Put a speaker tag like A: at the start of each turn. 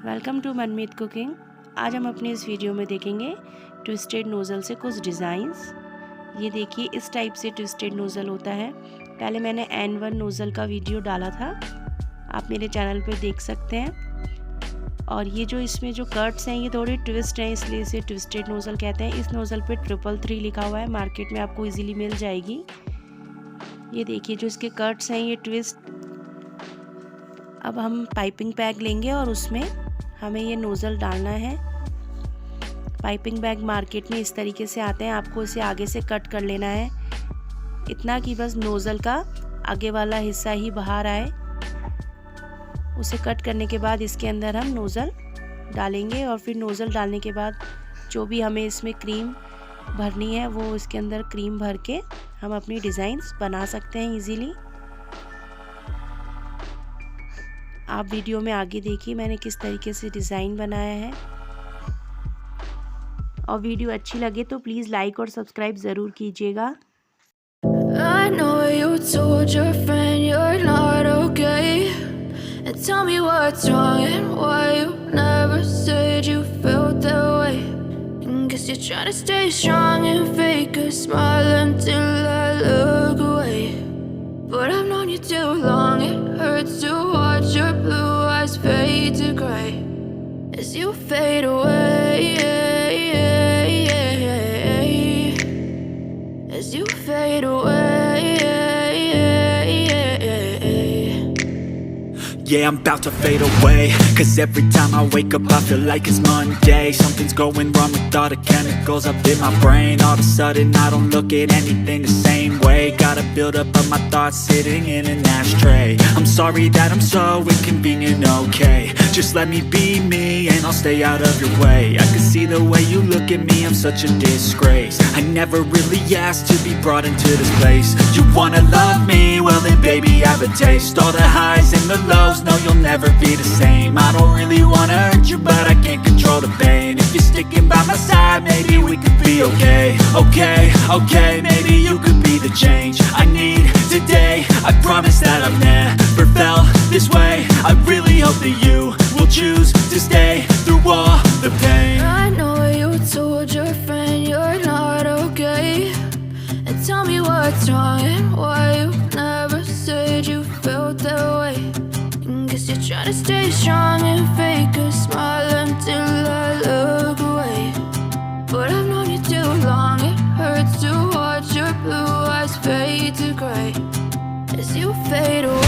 A: Welcome to Manmeet cooking. आज हम अपने इस वीडियो में देखेंगे ट्विस्टेड नोज़ल से कुछ डिज़ाइंस। ये देखिए, इस टाइप से ट्विस्टेड नोज़ल होता है। पहले मैंने N1 नोज़ल का वीडियो डाला था, आप मेरे चैनल पर देख सकते हैं। और ये जो इसमें जो कट्स हैं ये थोड़े ट्विस्ट हैं, इसलिए इसे ट्विस्टेड नोज़ल कहते हैं। इस नोज़ल पे 333 लिखा हुआ है, मार्केट में आपको ईजिली मिल जाएगी। ये देखिए, जो इसके कट्स हैं ये ट्विस्ट। अब हम पाइपिंग बैग लेंगे और उसमें हमें ये नोज़ल डालना है। पाइपिंग बैग मार्केट में इस तरीके से आते हैं, आपको इसे आगे से कट कर लेना है, इतना कि बस नोज़ल का आगे वाला हिस्सा ही बाहर आए। उसे कट करने के बाद इसके अंदर हम नोज़ल डालेंगे और फिर नोज़ल डालने के बाद जो भी हमें इसमें क्रीम भरनी है वो इसके अंदर क्रीम भर के हम अपनी डिज़ाइंस बना सकते हैं ईज़िली। आप वीडियो में आगे देखिए मैंने किस तरीके से डिज़ाइन बनाया है। और वीडियो अच्छी लगे तो प्लीज़ लाइक और सब्सक्राइब ज़रूर कीजिएगा।
B: I know you told your friend you're not okay, and tell me what's wrong and why you never said you felt that way. And guess you're trying to stay strong and fake a smile until I look away. But I've known you too long, it hurts to watch your blue eyes fade to gray as you fade away, as you fade away.
C: Yeah, I'm about to fade away, cause every time I wake up I feel like it's Monday. Something's going wrong with all the chemicals up in my brain. All of a sudden I don't look at anything the same way. Gotta build up of my thoughts sitting in an ashtray. I'm sorry that I'm so inconvenient, okay. Just let me be me and I'll stay out of your way. I can see the way you look at me, I'm such a disgrace. I never really asked to be brought into this place. You wanna love me? Well then baby have a taste. All the highs and the lows, no, you'll never be the same. I don't really wanna hurt you, but I can't control the pain. If you're sticking by my side, maybe we could be okay. Okay, maybe you could be the change I need today. I promise that I've never felt this way. I really hope that you will choose to stay through all the pain.
B: I know you told your friend you're not okay, and tell me what's wrong and why you never said you felt that way. Guess you're trying to stay strong and fake a smile until I look away. But I've known you too long, it hurts to watch your blue eyes fade to gray as you fade away.